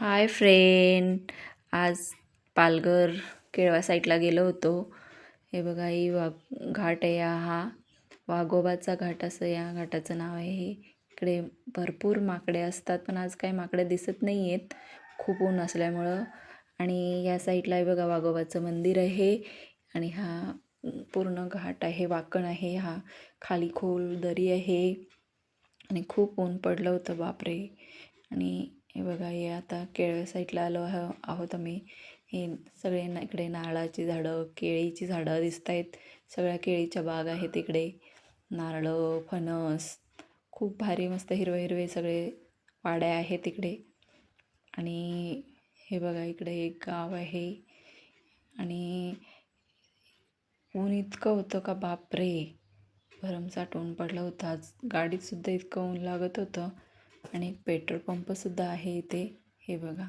Hi friend. आज पालघर केळवा साईडला गेलो होतो. हे बघा, ही घाट आहे. हा वाघोबाचा घाट असं या घाटाचं नाव आहे. इकडे भरपूर माकडे असतात, पण आज काही माकडे दिसत नाही आहेत, खूप ऊन असल्यामुळं. आणि या साईडला आहे बघा वाघोबाचं मंदिर आहे. आणि हा पूर्ण घाट आहे, वाकण आहे. हा खाली खोल दरी आहे आणि खूप ऊन पडलं होतं, बापरे. आणि हे बघा, हे आता केळव्या साईडला आलो आहोत आम्ही. हे सगळे इकडे नारळाची झाडं, केळीची झाडं दिसत आहेत. सगळ्या केळीच्या बाग आहेत इकडे. नारळं, फणस, खूप भारी मस्त हिरवे हिरवे सगळे वाड्या आहेत इकडे. आणि हे बघा, इकडे एक गाव आहे. आणि ऊन इतकं होतं का बापरे, भरमसाठ ऊन पडलं होतं आज. गाडीतसुद्धा इतकं ऊन लागत होतं. आणि एक पेट्रोल पंपसुद्धा आहे इथे. हे बघा.